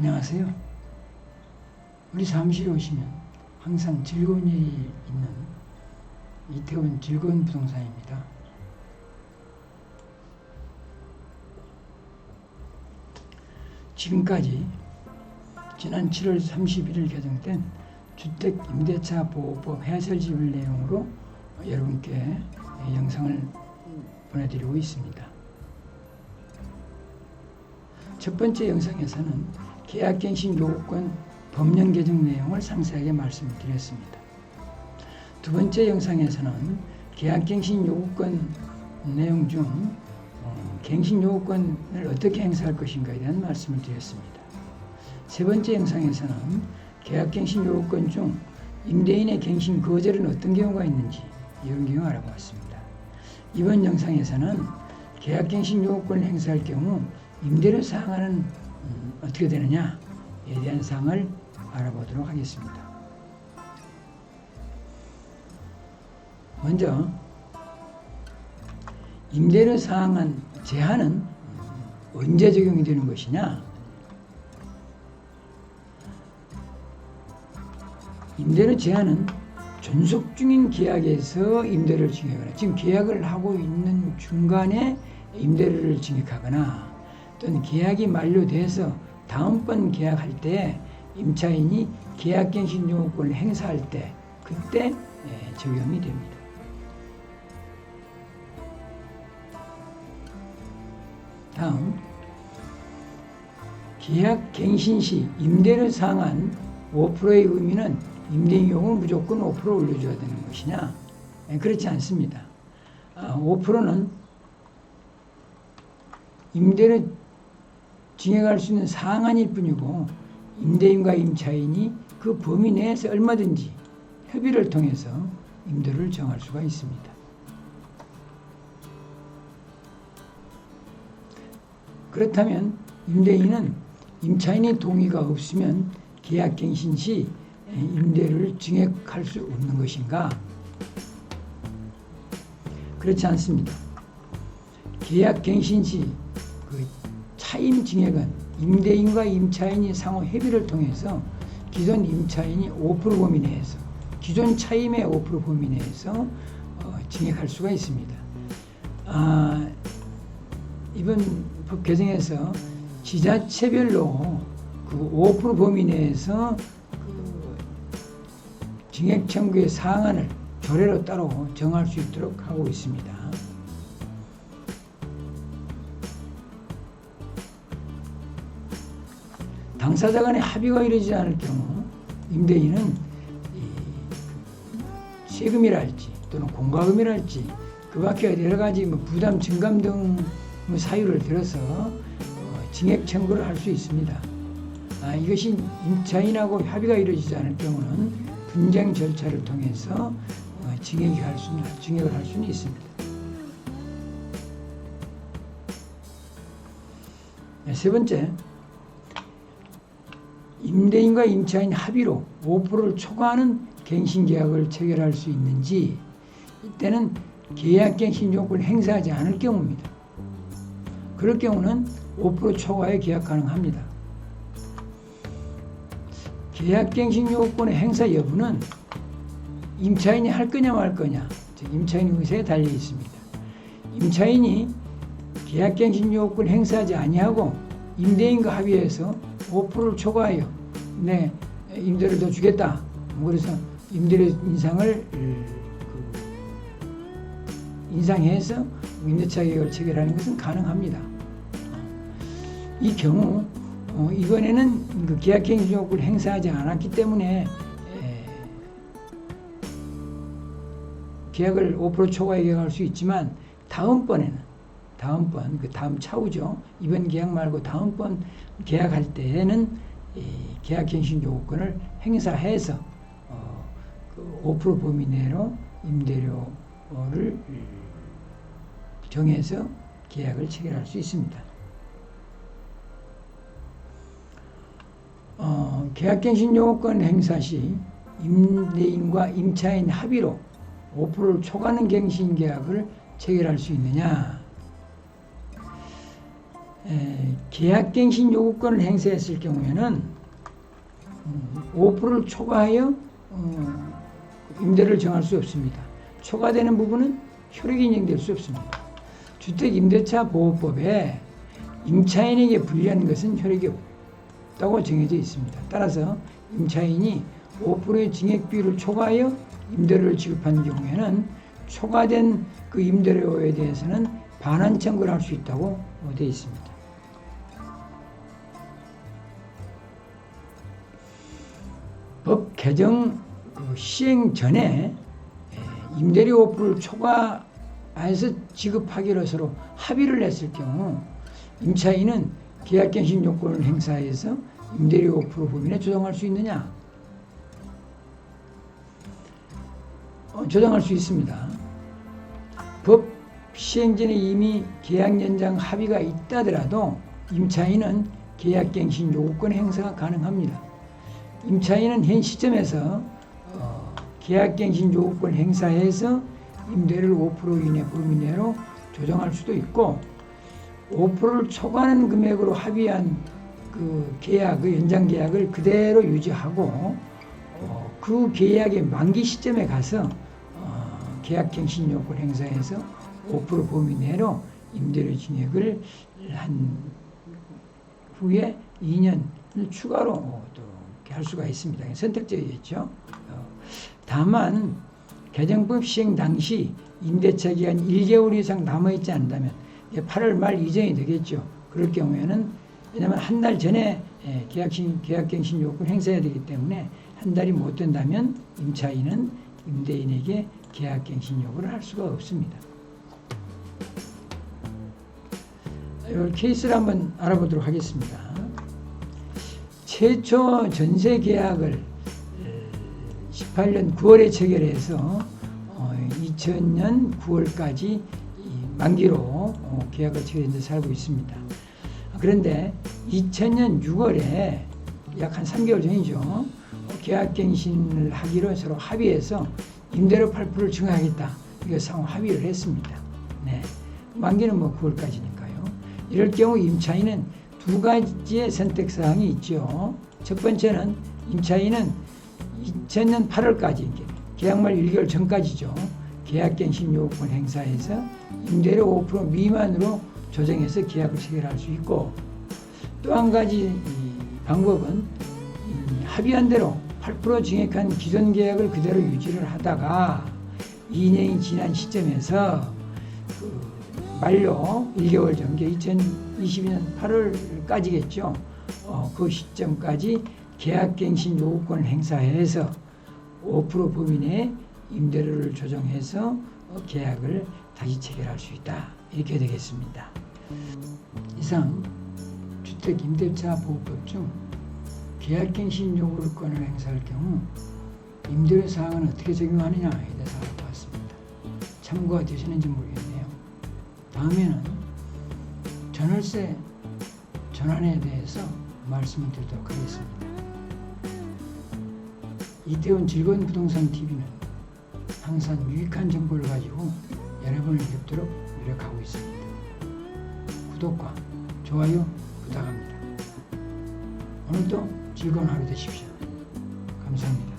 안녕하세요. 우리 사무실에 오시면 항상 즐거운 일이 있는 이태원 즐거운 부동산입니다. 지금까지 지난 7월 31일 개정된 주택임대차보호법 해설집을 내용으로 여러분께 영상을 보내드리고 있습니다. 첫 번째 영상에서는 계약갱신 요구권 법령 개정 내용을 상세하게 말씀을 드렸습니다. 두 번째 영상에서는 계약갱신 요구권 내용 중 갱신 요구권을 어떻게 행사할 것인가에 대한 말씀을 드렸습니다. 세 번째 영상에서는 계약갱신 요구권 중 임대인의 갱신 거절은 어떤 경우가 있는지 이런 경우 알아보았습니다. 이번 영상에서는 계약갱신 요구권을 행사할 경우 임대료 사항은 어떻게 되느냐에 대한 사항을 알아보도록 하겠습니다. 먼저 임대료 사항은 제한은 언제 적용이 되는 것이냐? 임대료 제한은 존속 중인 계약에서 임대료를 증액하거나 지금 계약을 하고 있는 중간에 임대료를 증액하거나 또는 계약이 만료돼서 다음번 계약할 때 임차인이 계약갱신 요구권을 행사할 때 그때 적용이 됩니다. 다음 계약갱신 시 임대료 상한 5%의 의미는 임대인 요금을 무조건 5% 올려줘야 되는 것이냐? 그렇지 않습니다. 5%는 임대료 증액할 수 있는 상한일 뿐이고 임대인과 임차인이 그 범위 내에서 얼마든지 협의를 통해서 임대료를 정할 수가 있습니다. 그렇다면 임대인은 임차인의 동의가 없으면 계약갱신 시 임대료를 증액할 수 없는 것인가? 그렇지 않습니다. 계약갱신 시 그 차임 증액은 임대인과 임차인이 상호 협의를 통해서 기존 임차인이 5% 범위 내에서 기존 차임의 5% 범위 내에서 증액할 수가 있습니다. 이번 법 개정에서 지자체별로 그 5% 범위 내에서 그 증액 청구의 사항을 조례로 따로 정할 수 있도록 하고 있습니다. 당사자 간의 합의가 이루어지지 않을 경우 임대인은 세금이랄지 또는 공과금이랄지 그 밖에 여러 가지 부담 증감 등 사유를 들어서 증액 청구를 할 수 있습니다. 이것이 임차인하고 합의가 이루어지지 않을 경우는 분쟁 절차를 통해서 증액을 할 수는 있습니다. 세 번째, 임대인과 임차인 합의로 5%를 초과하는 갱신계약을 체결할 수 있는지 이때는 계약갱신 요건을 행사하지 않을 경우입니다. 그럴 경우는 5% 초과에 계약 가능합니다. 계약갱신 요건의 행사 여부는 임차인이 할 거냐 말 거냐, 즉 임차인 의사에 달려 있습니다. 임차인이 계약갱신 요건 행사하지 아니하고 임대인과 합의해서 5%를 초과하여 내 임대료를 더 주겠다. 그래서 임대료 인상을 인상해서 임대차 계약을 체결하는 것은 가능합니다. 이 경우 이번에는 그 계약갱신 요건을 행사하지 않았기 때문에 계약을 5% 초과에 계약할 수 있지만 다음번에는 다음 차후죠. 이번 계약 말고 다음번 계약할 때에는 계약갱신 요구권을 행사해서 그 5% 범위 내로 임대료를 정해서 계약을 체결할 수 있습니다. 계약갱신 요구권 행사 시 임대인과 임차인 합의로 5%를 초과하는 갱신 계약을 체결할 수 있느냐? 계약갱신 요구권을 행사했을 경우에는 5%를 초과하여 임대료를 정할 수 없습니다. 초과되는 부분은 효력이 인정될 수 없습니다. 주택임대차 보호법에 임차인에게 불리한 것은 효력이 없다고 정해져 있습니다. 따라서 임차인이 5%의 증액비율을 초과하여 임대료를 지급한 경우에는 초과된 그 임대료에 대해서는 반환 청구를 할 수 있다고 되어 있습니다. 법 개정 시행 전에 임대료 5%를 초과해서 지급하기로 서로 합의를 했을 경우 임차인은 계약갱신 요건을 행사해서 임대료 5% 범위에 조정할 수 있느냐? 조정할 수 있습니다. 법 시행 전에 이미 계약 연장 합의가 있다더라도 임차인은 계약갱신 요구권 행사가 가능합니다. 임차인은 현 시점에서 계약갱신 요구권 행사해서 임대료를 5% 이내 범위 내로 조정할 수도 있고 5%를 초과하는 금액으로 합의한 그 계약, 그 연장 계약을 그대로 유지하고 그 계약의 만기 시점에 가서 계약갱신 요구권 행사해서 5% 범위 내로 임대료 증액을 한 후에 2년을 추가로 또 할 수가 있습니다. 선택적이겠죠. 다만 개정법 시행 당시 임대차 기간 1개월 이상 남아있지 않다면 8월 말 이전이 되겠죠. 그럴 경우에는 왜냐하면 한 달 전에 계약갱신 요건 행사해야 되기 때문에 한 달이 못 된다면 임차인은 임대인에게 계약갱신 요구를 할 수가 없습니다. 이 케이스를 한번 알아보도록 하겠습니다. 최초 전세 계약을 18년 9월에 체결해서 2000년 9월까지 만기로 계약을 체결해서 살고 있습니다. 그런데 2000년 6월에 약 한 3개월 전이죠. 계약갱신을 하기로 서로 합의해서 임대료 8%를 증하하겠다. 이거 상호 합의를 했습니다. 네. 만기는 9월까지니까요. 이럴 경우 임차인은 두 가지의 선택사항이 있죠. 첫 번째는 임차인은 2000년 8월까지 계약말 1개월 전까지죠. 계약갱신 요구권 행사해서 임대료 5% 미만으로 조정해서 계약을 체결할 수 있고 또 한 가지 방법은 합의한 대로 8% 증액한 기존 계약을 그대로 유지를 하다가 2년이 지난 시점에서 만료 1개월 전, 2022년 8월까지겠죠. 그 시점까지 계약갱신 요구권을 행사해서 5% 범위 내에 임대료를 조정해서 계약을 다시 체결할 수 있다. 이렇게 되겠습니다. 이상 주택임대차 보호법 중 계약갱신 요구권을 행사할 경우 임대료 사항은 어떻게 적용하느냐에 대해서 알아보았습니다. 참고가 되시는지 모르겠네요. 다음에는 전월세 전환에 대해서 말씀을 드리도록 하겠습니다. 이태원 즐거운 부동산 TV는 항상 유익한 정보를 가지고 여러분을 뵙도록 노력하고 있습니다. 구독과 좋아요 부탁합니다. 오늘도 즐거운 하루 되십시오. 감사합니다.